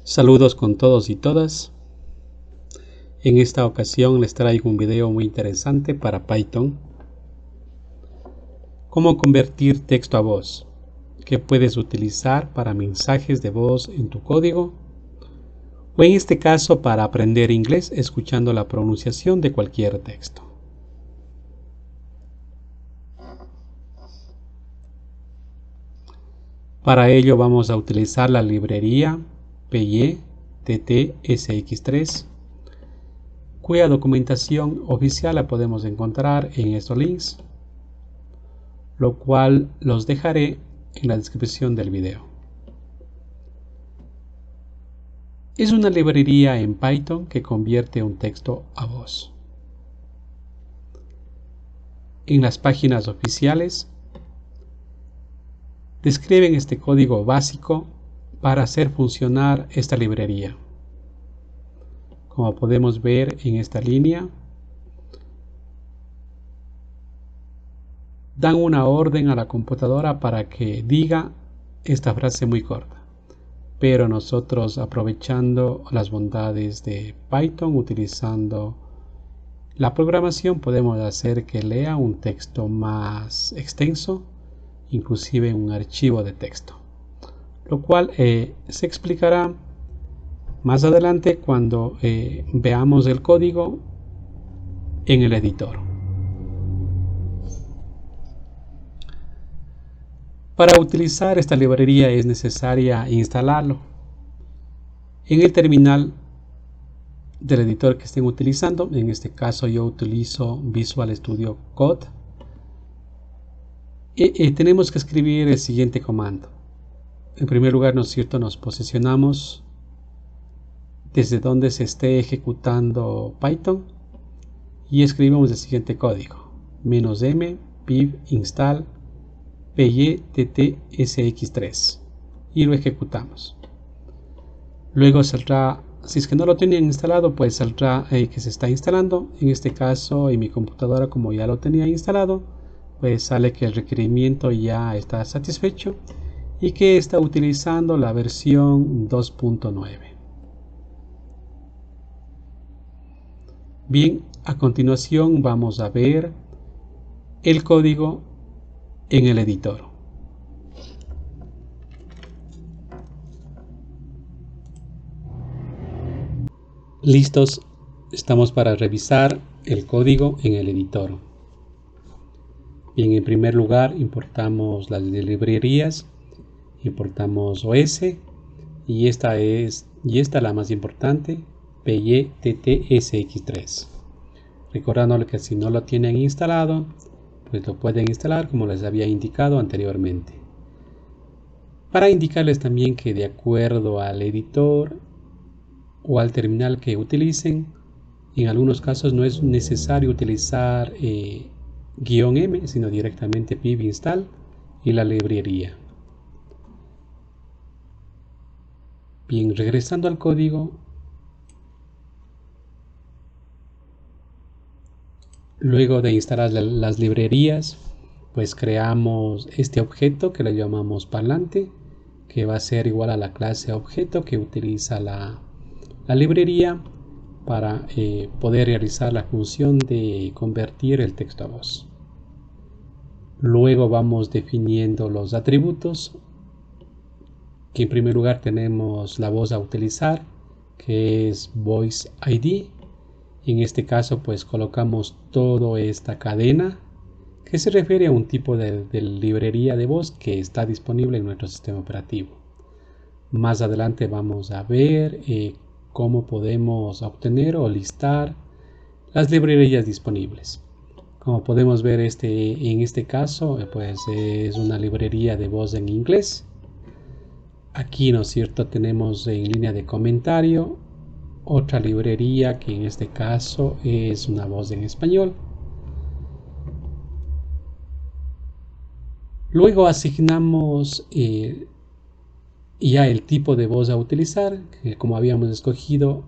Saludos con todos y todas. En esta ocasión les traigo un video muy interesante para Python. Cómo convertir texto a voz, que puedes utilizar para mensajes de voz en tu código, o en este caso para aprender inglés escuchando la pronunciación de cualquier texto. Para ello vamos a utilizar la librería PyTTSX3, cuya documentación oficial la podemos encontrar en estos links, lo cual los dejaré en la descripción del video. Es una librería en Python que convierte un texto a voz. En las páginas oficiales describen este código básico para hacer funcionar esta librería. Como podemos ver en esta línea, dan una orden a la computadora para que diga esta frase muy corta. Pero nosotros, aprovechando las bondades de Python, utilizando la programación, podemos hacer que lea un texto más extenso, inclusive un archivo de texto, lo cual se explicará más adelante cuando veamos el código en el editor. Para utilizar esta librería es necesaria instalarlo en el terminal del editor que estén utilizando. En este caso yo utilizo Visual Studio Code. Tenemos que escribir el siguiente comando. En primer lugar, ¿no es cierto?, nos posicionamos desde donde se esté ejecutando Python y escribimos el siguiente código: -m pip install pyttsx3 y lo ejecutamos. Luego saldrá, si es que no lo tenían instalado, pues saldrá que se está instalando. En este caso, en mi computadora, como ya lo tenía instalado, pues sale que el requerimiento ya está satisfecho y que está utilizando la versión 2.9. Bien, a continuación vamos a ver el código en el editor. Listos, estamos para revisar el código en el editor. Bien, en primer lugar importamos las librerías, importamos OS y esta la más importante, pyttsx3. Recordándole que si no lo tienen instalado, pues lo pueden instalar como les había indicado anteriormente. Para indicarles también que de acuerdo al editor o al terminal que utilicen, en algunos casos no es necesario utilizar -m, sino directamente pip install y la librería. Bien, regresando al código, luego de instalar las librerías, pues creamos este objeto que le llamamos parlante, que va a ser igual a la clase objeto que utiliza la librería para poder realizar la función de convertir el texto a voz. Luego vamos definiendo los atributos, que en primer lugar tenemos la voz a utilizar, que es Voice ID. En este caso pues colocamos toda esta cadena que se refiere a un tipo de librería de voz que está disponible en nuestro sistema operativo. Más adelante vamos a ver cómo podemos obtener o listar las librerías disponibles. Como podemos ver, en este caso pues es una librería de voz en inglés. Aquí, ¿no es cierto?, tenemos en línea de comentario otra librería que en este caso es una voz en español. Luego asignamos ya el tipo de voz a utilizar, que como habíamos escogido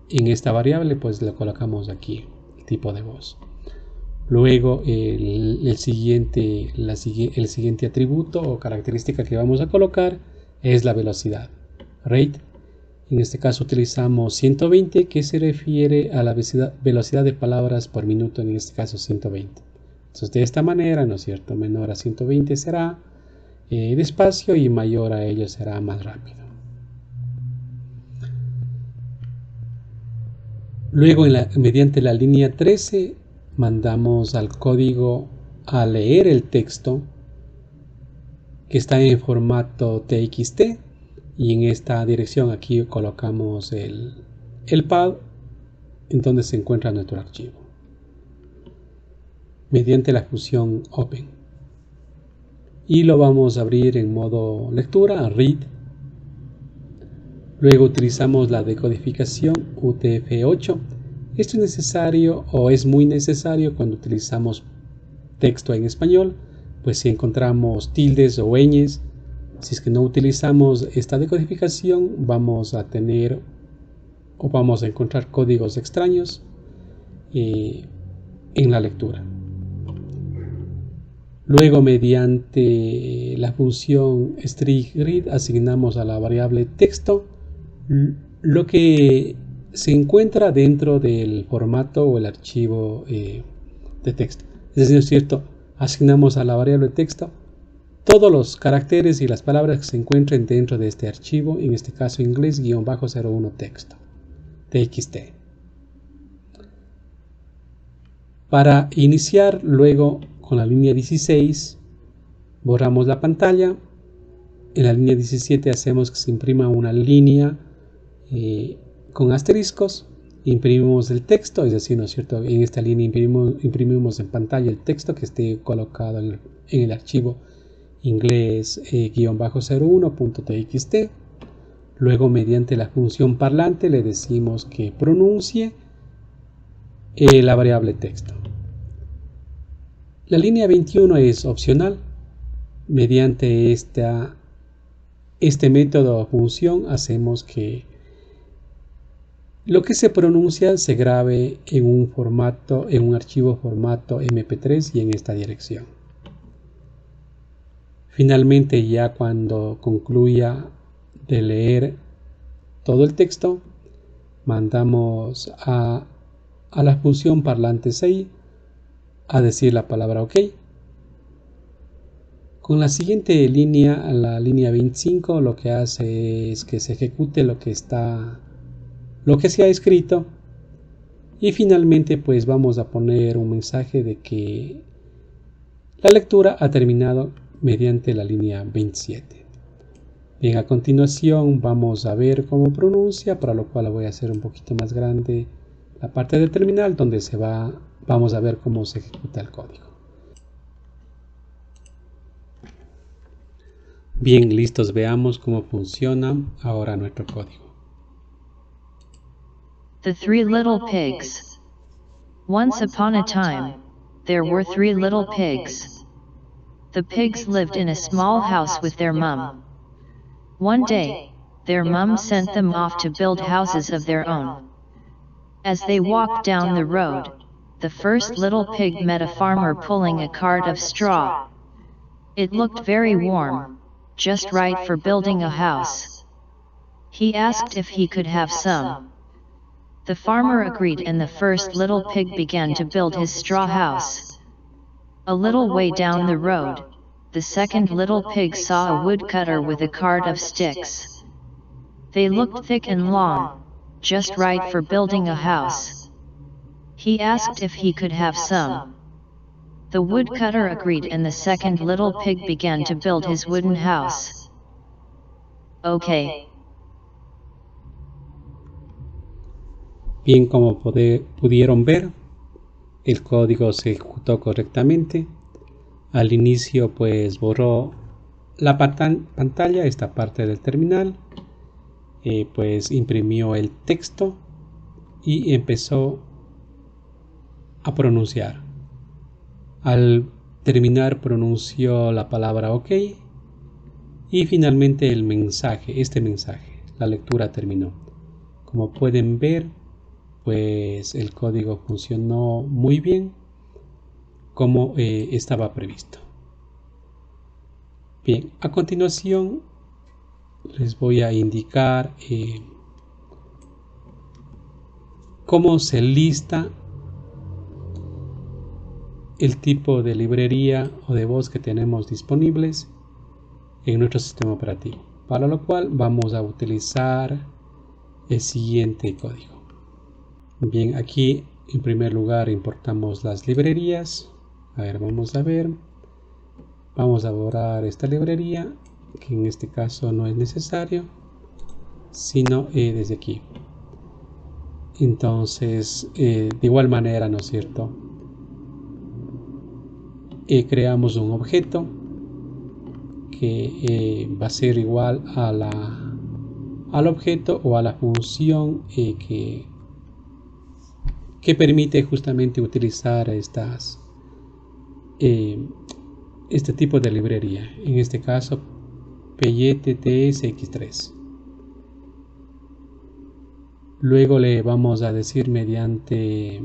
en esta variable, pues le colocamos aquí el tipo de voz. Luego el siguiente atributo o característica que vamos a colocar es la velocidad, rate. En este caso utilizamos 120, que se refiere a la velocidad de palabras por minuto, en este caso 120. Entonces de esta manera, ¿no es cierto? Menor a 120 será despacio y mayor a ello será más rápido. Luego mediante la línea 13 mandamos al código a leer el texto que está en formato TXT, y en esta dirección aquí colocamos el pad en donde se encuentra nuestro archivo mediante la función open, y lo vamos a abrir en modo lectura, read. Luego utilizamos la decodificación UTF-8. Esto es necesario o es muy necesario cuando utilizamos texto en español, pues si encontramos tildes o ñes, si es que no utilizamos esta decodificación, vamos a tener o vamos a encontrar códigos extraños en la lectura. Luego, mediante la función string_read, asignamos a la variable texto lo que se encuentra dentro del formato o el archivo de texto. Es decir, ¿cierto? Asignamos a la variable texto todos los caracteres y las palabras que se encuentren dentro de este archivo, en este caso inglés-01 texto, txt. Para iniciar, luego con la línea 16 borramos la pantalla. En la línea 17 hacemos que se imprima una línea con asteriscos. Imprimimos el texto, es decir, ¿no es cierto? En esta línea imprimimos en pantalla el texto que esté colocado en el archivo inglés-01.txt. Luego, mediante la función parlante, le decimos que pronuncie la variable texto. La línea 21 es opcional. Mediante este método o función hacemos que lo que se pronuncia se grabe en un archivo formato MP3 y en esta dirección. Finalmente, ya cuando concluya de leer todo el texto, mandamos a la función parlante say a decir la palabra OK. Con la siguiente línea, la línea 25, lo que hace es que se ejecute lo que se ha escrito, y finalmente pues vamos a poner un mensaje de que la lectura ha terminado mediante la línea 27. Bien, a continuación vamos a ver cómo pronuncia, para lo cual voy a hacer un poquito más grande la parte del terminal donde vamos a ver cómo se ejecuta el código. Bien, listos, veamos cómo funciona ahora nuestro código. The Three Little Pigs. Once upon a time, there were 3 little pigs. The pigs lived in a small house with their mum. One day, their mum sent them off to build houses of their own. As they walked down the road, the first little pig met a farmer pulling a cart of straw. It looked very warm, just right for building a house. He asked if he could have some. The farmer agreed, and the first little pig began to build his straw house. A little way down the road, the second little pig saw a woodcutter with a cart of sticks. They looked thick and long, just right for building a house. He asked if he could have some. The woodcutter agreed, and the second little pig began to build his wooden house. Okay. Bien, como pudieron ver, el código se ejecutó correctamente. Al inicio pues borró la pantalla, esta parte del terminal, pues imprimió el texto y empezó a pronunciar. Al terminar pronunció la palabra OK y finalmente este mensaje, la lectura terminó. Como pueden ver, pues el código funcionó muy bien como estaba previsto. Bien, a continuación les voy a indicar cómo se lista el tipo de librería o de voz que tenemos disponibles en nuestro sistema operativo, para lo cual vamos a utilizar el siguiente código. Bien, aquí en primer lugar importamos las librerías. A ver, vamos a ver. Vamos a borrar esta librería, que en este caso no es necesario, sino desde aquí. Entonces, de igual manera, ¿no es cierto? Creamos un objeto que va a ser igual a al objeto o a la función que permite justamente utilizar este tipo de librería, en este caso PyTTSX3. Luego le vamos a decir, mediante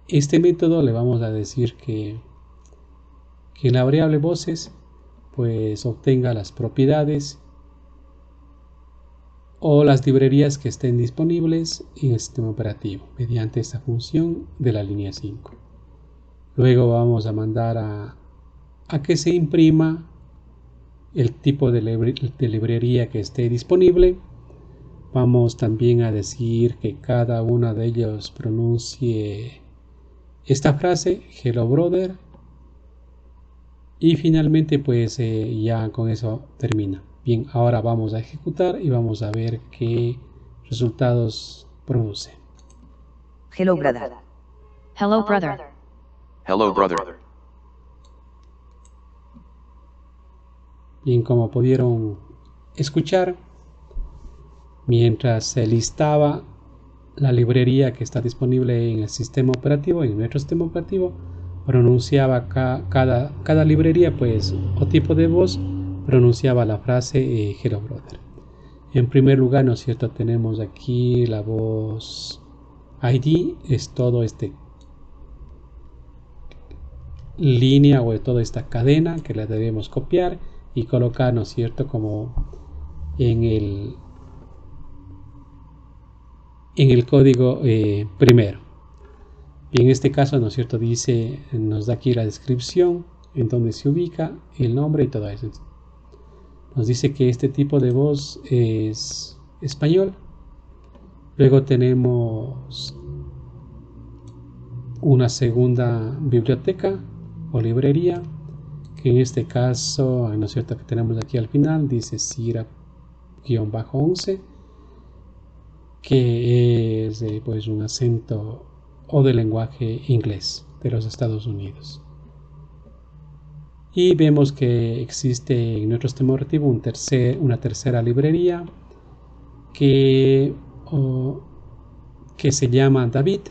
este método le vamos a decir que en la variable voces pues obtenga las propiedades o las librerías que estén disponibles en el sistema operativo mediante esta función de la línea 5. Luego vamos a mandar a que se imprima el tipo de librería que esté disponible. Vamos también a decir que cada uno de ellos pronuncie esta frase, hello brother, y finalmente pues ya con eso termina. Bien, ahora vamos a ejecutar y vamos a ver qué resultados produce. Hello, brother. Hello, brother. Hello, brother. Bien, como pudieron escuchar, mientras se listaba la librería que está disponible en el sistema operativo, en nuestro sistema operativo, pronunciaba cada librería pues o tipo de voz, pronunciaba la frase hello brother. En primer lugar, ¿no es cierto? Tenemos aquí la voz ID, es todo línea o toda esta cadena que la debemos copiar y colocar, ¿no es cierto?, como en el código primero. Y en este caso, ¿no es cierto?, nos da aquí la descripción en donde se ubica el nombre y todo eso. Nos dice que este tipo de voz es español. Luego tenemos una segunda biblioteca o librería, que en este caso, ¿no es cierto?, que tenemos aquí al final, dice Syrah-11, que es pues un acento o de lenguaje inglés de los Estados Unidos. Y vemos que existe en nuestro sistema operativo una tercera librería que se llama David,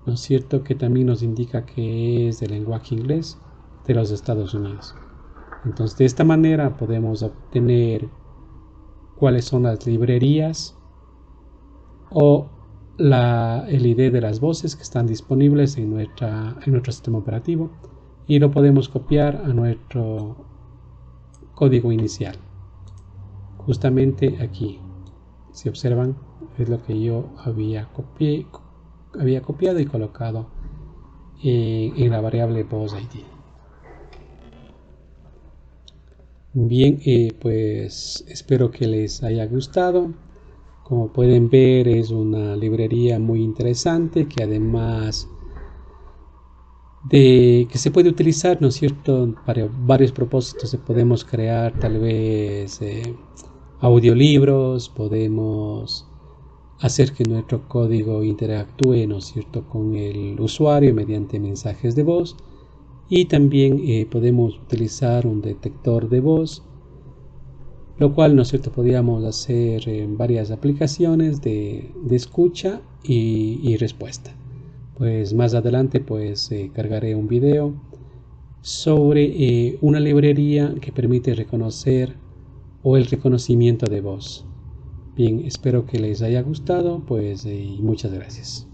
¿no es cierto?, que también nos indica que es de lenguaje inglés de los Estados Unidos. Entonces, de esta manera podemos obtener cuáles son las librerías o el ID de las voces que están disponibles en nuestro sistema operativo, y lo podemos copiar a nuestro código inicial. Justamente aquí, si observan, es lo que yo había copiado y colocado en la variable voz ID. Bien, pues espero que les haya gustado. Como pueden ver, es una librería muy interesante que además de que se puede utilizar, ¿no es cierto?, para varios propósitos. Podemos crear tal vez audiolibros, podemos hacer que nuestro código interactúe, ¿no es cierto?, con el usuario mediante mensajes de voz, y también podemos utilizar un detector de voz, lo cual, ¿no es cierto?, podríamos hacer en varias aplicaciones de escucha y respuesta. Pues más adelante pues cargaré un video sobre una librería que permite reconocer o el reconocimiento de voz. Bien, espero que les haya gustado, pues y muchas gracias.